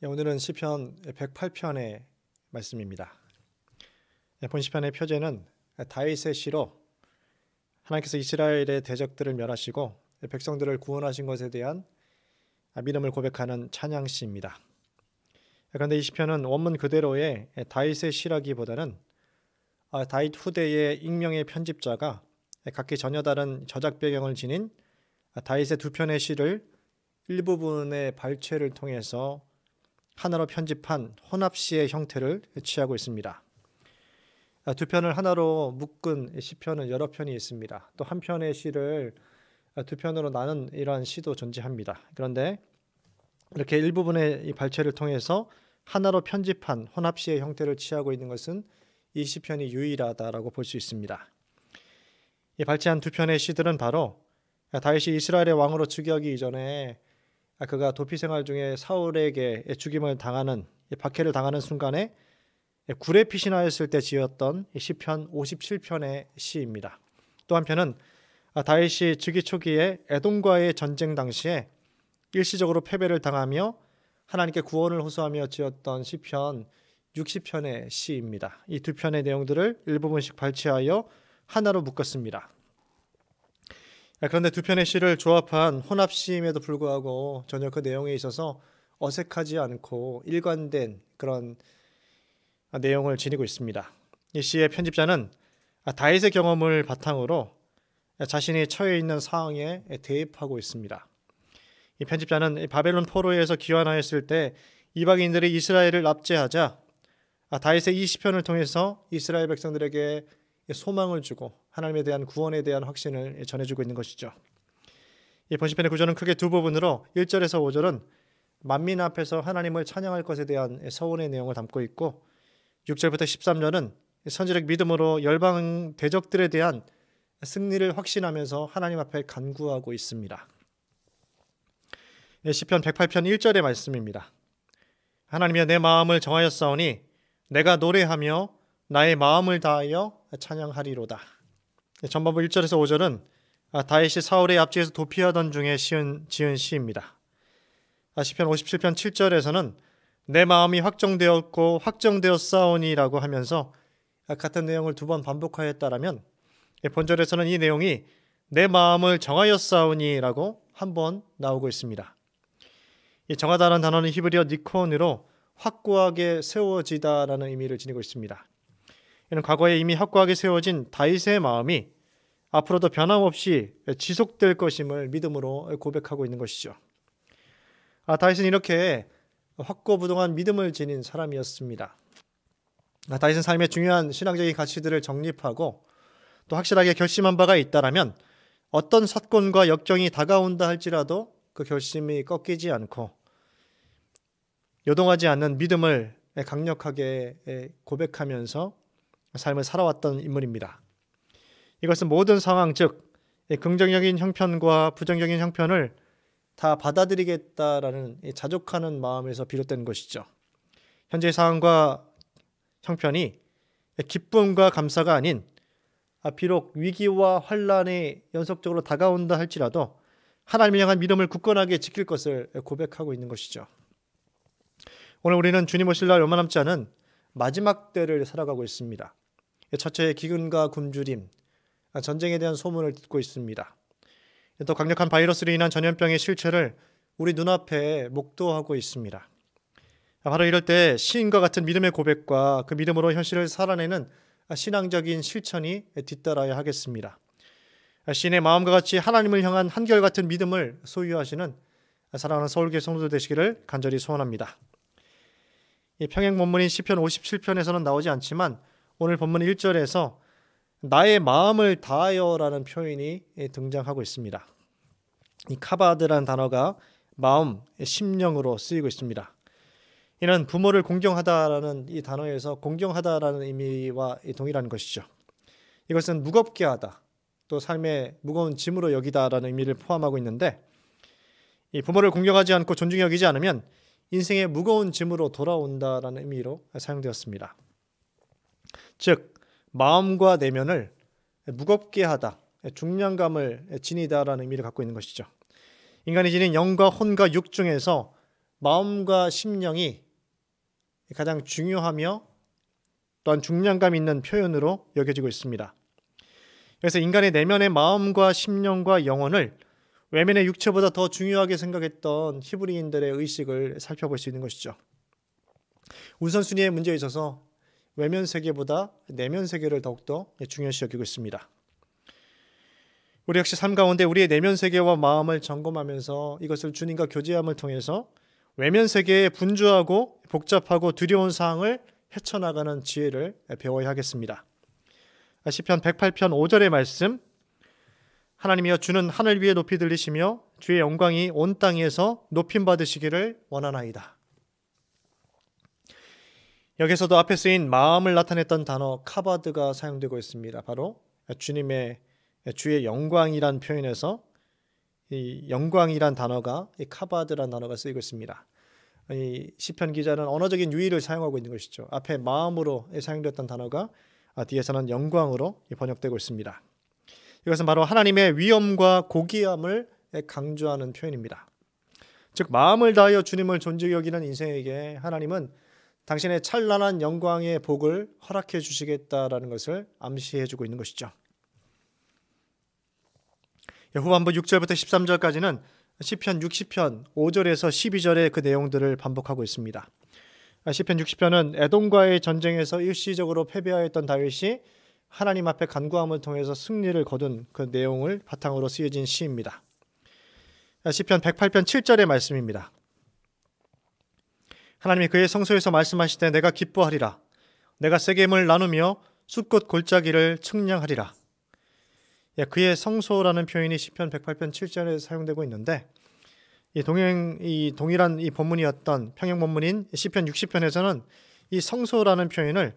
오늘은 시편 108편의 말씀입니다. 본 시편의 표제는 다윗의 시로 하나님께서 이스라엘의 대적들을 멸하시고 백성들을 구원하신 것에 대한 믿음을 고백하는 찬양시입니다. 그런데 이 시편은 원문 그대로의 다윗의 시라기보다는 다윗 후대의 익명의 편집자가 각기 전혀 다른 저작 배경을 지닌 다윗의 두 편의 시를 일부분의 발췌를 통해서 하나로 편집한 혼합시의 형태를 취하고 있습니다. 두 편을 하나로 묶은 시편은 여러 편이 있습니다. 또 한 편의 시를 두 편으로 나눈 이러한 시도 존재합니다. 그런데 이렇게 일부분의 이 발췌를 통해서 하나로 편집한 혼합시의 형태를 취하고 있는 것은 이 시편이 유일하다라고 볼 수 있습니다. 이 발췌한 두 편의 시들은 바로 다윗이 이스라엘의 왕으로 즉위하기 이전에 그가 도피 생활 중에 사울에게 죽임을 당하는 박해를 당하는 순간에 굴에 피신하였을 때 지었던 시편 57편의 시입니다. 또 한편은 다윗이 즉위 초기에 에돔과의 전쟁 당시에 일시적으로 패배를 당하며 하나님께 구원을 호소하며 지었던 시편 60편의 시입니다. 이 두 편의 내용들을 일부분씩 발췌하여 하나로 묶었습니다. 그런데 두 편의 시를 조합한 혼합시임에도 불구하고 전혀 그 내용에 있어서 어색하지 않고 일관된 그런 내용을 지니고 있습니다. 이 시의 편집자는 다윗의 경험을 바탕으로 자신이 처해 있는 상황에 대입하고 있습니다. 이 편집자는 바벨론 포로에서 귀환하였을 때 이방인들이 이스라엘을 납제하자 다윗의 이 시편을 통해서 이스라엘 백성들에게 소망을 주고 하나님에 대한 구원에 대한 확신을 전해주고 있는 것이죠. 이 본시편의 구조는 크게 두 부분으로 1절에서 5절은 만민 앞에서 하나님을 찬양할 것에 대한 서원의 내용을 담고 있고 6절부터 13절은 선지적 믿음으로 열방 대적들에 대한 승리를 확신하면서 하나님 앞에 간구하고 있습니다. 시편 108편 1절의 말씀입니다. 하나님이여 내 마음을 정하였사오니 내가 노래하며 나의 마음을 다하여 찬양하리로다. 전반부 1절에서 5절은 다윗이 사울의 앞지에서 도피하던 중에 지은 시입니다. 시편 57편 7절에서는 내 마음이 확정되었고 확정되었사오니라고 하면서 같은 내용을 두 번 반복하였다라면 본절에서는 이 내용이 내 마음을 정하였사오니라고 한 번 나오고 있습니다. 이 정하다라는 단어는 히브리어 니콘으로 확고하게 세워지다라는 의미를 지니고 있습니다. 이는 과거에 이미 확고하게 세워진 다윗의 마음이 앞으로도 변함없이 지속될 것임을 믿음으로 고백하고 있는 것이죠. 다윗은 이렇게 확고부동한 믿음을 지닌 사람이었습니다. 다윗은 삶의 중요한 신앙적인 가치들을 정립하고 또 확실하게 결심한 바가 있다라면 어떤 사건과 역경이 다가온다 할지라도 그 결심이 꺾이지 않고 요동하지 않는 믿음을 강력하게 고백하면서 삶을 살아왔던 인물입니다. 이것은 모든 상황, 즉 긍정적인 형편과 부정적인 형편을 다 받아들이겠다라는 자족하는 마음에서 비롯된 것이죠. 현재의 상황과 형편이 기쁨과 감사가 아닌 비록 위기와 환난이 연속적으로 다가온다 할지라도 하나님을 향한 믿음을 굳건하게 지킬 것을 고백하고 있는 것이죠. 오늘 우리는 주님 오실 날 얼마 남지 않은 마지막 때를 살아가고 있습니다. 첫째, 기근과 굶주림, 전쟁에 대한 소문을 듣고 있습니다. 또 강력한 바이러스로 인한 전염병의 실체를 우리 눈앞에 목도하고 있습니다. 바로 이럴 때 시인과 같은 믿음의 고백과 그 믿음으로 현실을 살아내는 신앙적인 실천이 뒤따라야 하겠습니다. 시인의 마음과 같이 하나님을 향한 한결같은 믿음을 소유하시는 사랑하는 서울교회 성도들 되시기를 간절히 소원합니다. 이 평행 본문인 시편 57편에서는 나오지 않지만 오늘 본문 1절에서 나의 마음을 다하여라는 표현이 등장하고 있습니다. 이 카바드라는 단어가 마음, 심령으로 쓰이고 있습니다. 이는 부모를 공경하다라는 이 단어에서 공경하다라는 의미와 동일한 것이죠. 이것은 무겁게 하다, 또 삶의 무거운 짐으로 여기다라는 의미를 포함하고 있는데 이 부모를 공경하지 않고 존중히 여기지 않으면 인생의 무거운 짐으로 돌아온다라는 의미로 사용되었습니다. 즉 마음과 내면을 무겁게 하다, 중량감을 지니다라는 의미를 갖고 있는 것이죠. 인간이 지닌 영과 혼과 육 중에서 마음과 심령이 가장 중요하며 또한 중량감 있는 표현으로 여겨지고 있습니다. 그래서 인간의 내면의 마음과 심령과 영혼을 외면의 육체보다 더 중요하게 생각했던 히브리인들의 의식을 살펴볼 수 있는 것이죠. 우선순위의 문제에 있어서 외면 세계보다 내면 세계를 더욱더 중요시 여기고 있습니다. 우리 역시 삶 가운데 우리의 내면 세계와 마음을 점검하면서 이것을 주님과 교제함을 통해서 외면 세계에 분주하고 복잡하고 두려운 사항을 헤쳐나가는 지혜를 배워야 하겠습니다. 시편 108편 5절의 말씀, 하나님이여 주는 하늘 위에 높이 들리시며 주의 영광이 온 땅에서 높임 받으시기를 원하나이다. 여기서도 앞에 쓰인 마음을 나타냈던 단어 카바드가 사용되고 있습니다. 바로 주의 영광이란 표현에서 이 영광이란 단어가 이 카바드란 단어가 쓰이고 있습니다. 이 시편 기자는 언어적인 유의를 사용하고 있는 것이죠. 앞에 마음으로 사용되었던 단어가 뒤에서는 영광으로 번역되고 있습니다. 이것은 바로 하나님의 위엄과 고귀함을 강조하는 표현입니다. 즉 마음을 다하여 주님을 존중히 여기는 인생에게 하나님은 당신의 찬란한 영광의 복을 허락해 주시겠다라는 것을 암시해 주고 있는 것이죠. 후반부 6절부터 13절까지는 시편 60편 5절에서 12절의 그 내용들을 반복하고 있습니다. 시편 60편은 에돔과의 전쟁에서 일시적으로 패배하였던 다윗이 하나님 앞에 간구함을 통해서 승리를 거둔 그 내용을 바탕으로 쓰여진 시입니다. 시편 108편 7절의 말씀입니다. 하나님이 그의 성소에서 말씀하시되 내가 기뻐하리라. 내가 세겜을 나누며 숫꽃 골짜기를 측량하리라. 그의 성소라는 표현이 시편 108편 7절에 사용되고 있는데 이 동일한 이 본문이었던 평행 본문인 시편 60편에서는 이 성소라는 표현을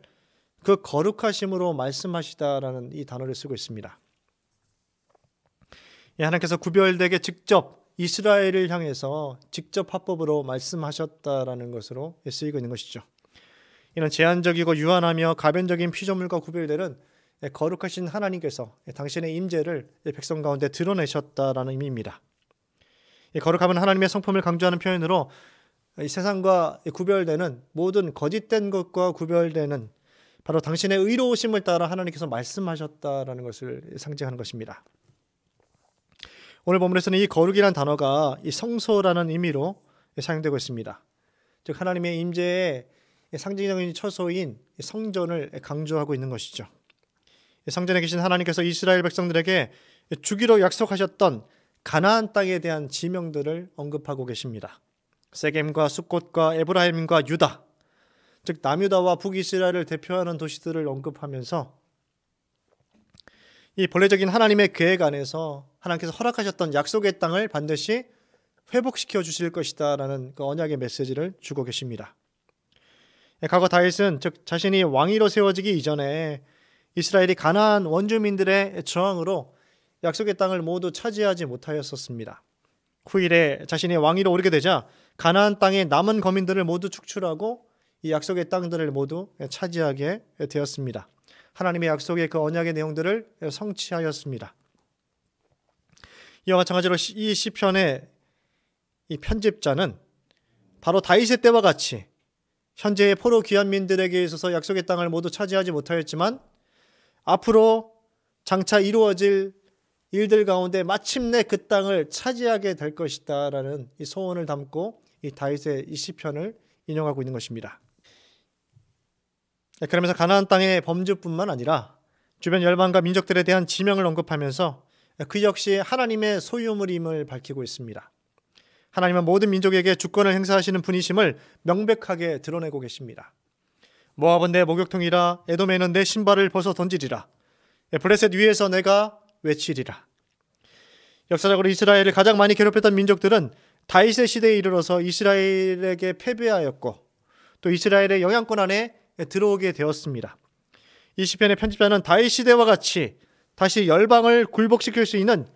그 거룩하심으로 말씀하시다라는 이 단어를 쓰고 있습니다. 하나님께서 구별되게 직접 이스라엘을 향해서 직접 화법으로 말씀하셨다라는 것으로 쓰이고 있는 것이죠. 이는 제한적이고 유한하며 가변적인 피조물과 구별되는 거룩하신 하나님께서 당신의 임재를 백성 가운데 드러내셨다라는 의미입니다. 거룩함은 하나님의 성품을 강조하는 표현으로 이 세상과 구별되는 모든 거짓된 것과 구별되는 바로 당신의 의로우심을 따라 하나님께서 말씀하셨다라는 것을 상징하는 것입니다. 오늘 본문에서는 이 거룩이라는 단어가 이 성소라는 의미로 사용되고 있습니다. 즉 하나님의 임재의 상징적인 처소인 성전을 강조하고 있는 것이죠. 성전에 계신 하나님께서 이스라엘 백성들에게 주기로 약속하셨던 가나안 땅에 대한 지명들을 언급하고 계십니다. 세겜과 숫꽃과 에브라임과 유다, 즉 남유다와 북이스라엘을 대표하는 도시들을 언급하면서 이 본래적인 하나님의 계획 안에서 하나님께서 허락하셨던 약속의 땅을 반드시 회복시켜 주실 것이다 라는 그 언약의 메시지를 주고 계십니다. 과거 다윗은 즉 자신이 왕위로 세워지기 이전에 이스라엘이 가나안 원주민들의 저항으로 약속의 땅을 모두 차지하지 못하였었습니다. 후일에 자신이 왕위로 오르게 되자 가나안 땅의 남은 거민들을 모두 축출하고 이 약속의 땅들을 모두 차지하게 되었습니다. 하나님의 약속의 그 언약의 내용들을 성취하였습니다. 이와 마찬가지로 이 시편의 이 편집자는 바로 다윗의 때와 같이 현재의 포로 귀환민들에게 있어서 약속의 땅을 모두 차지하지 못하였지만 앞으로 장차 이루어질 일들 가운데 마침내 그 땅을 차지하게 될 것이다 라는 이 소원을 담고 이 다윗의 이 시편을 인용하고 있는 것입니다. 그러면서 가나안 땅의 범주뿐만 아니라 주변 열방과 민족들에 대한 지명을 언급하면서 그 역시 하나님의 소유물임을 밝히고 있습니다. 하나님은 모든 민족에게 주권을 행사하시는 분이심을 명백하게 드러내고 계십니다. 모압은 내 목욕통이라 에돔에는 내 신발을 벗어 던지리라. 블레셋 위에서 내가 외치리라. 역사적으로 이스라엘을 가장 많이 괴롭혔던 민족들은 다윗의 시대에 이르러서 이스라엘에게 패배하였고 또 이스라엘의 영향권 안에 들어오게 되었습니다. 이 시편의 편집자는 다윗 시대와 같이 다시 열방을 굴복시킬 수 있는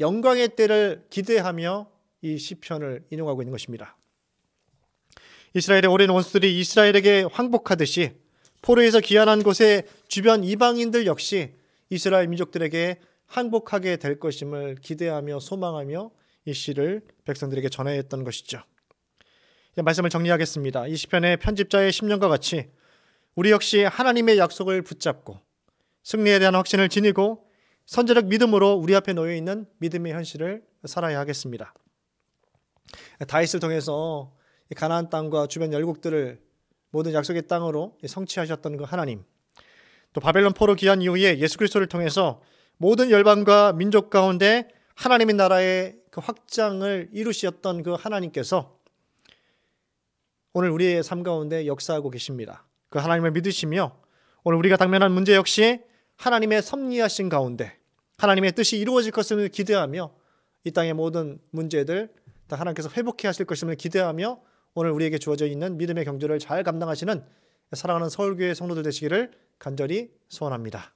영광의 때를 기대하며 이 시편을 인용하고 있는 것입니다. 이스라엘의 오랜 원수들이 이스라엘에게 항복하듯이 포로에서 귀환한 곳의 주변 이방인들 역시 이스라엘 민족들에게 항복하게 될 것임을 기대하며 소망하며 이 시를 백성들에게 전하였던 것이죠. 말씀을 정리하겠습니다. 이 시편의 편집자의 심령과 같이 우리 역시 하나님의 약속을 붙잡고 승리에 대한 확신을 지니고 선제적 믿음으로 우리 앞에 놓여 있는 믿음의 현실을 살아야 하겠습니다. 다윗을 통해서 가나안 땅과 주변 열국들을 모든 약속의 땅으로 성취하셨던 그 하나님, 또 바벨론 포로 귀환 이후에 예수 그리스도를 통해서 모든 열방과 민족 가운데 하나님의 나라의 그 확장을 이루셨던 그 하나님께서 오늘 우리의 삶 가운데 역사하고 계십니다. 그 하나님을 믿으시며 오늘 우리가 당면한 문제 역시 하나님의 섭리하신 가운데 하나님의 뜻이 이루어질 것을 기대하며 이 땅의 모든 문제들 다 하나님께서 회복해 하실 것임을 기대하며 오늘 우리에게 주어져 있는 믿음의 경주를 잘 감당하시는 사랑하는 서울교회 성도들 되시기를 간절히 소원합니다.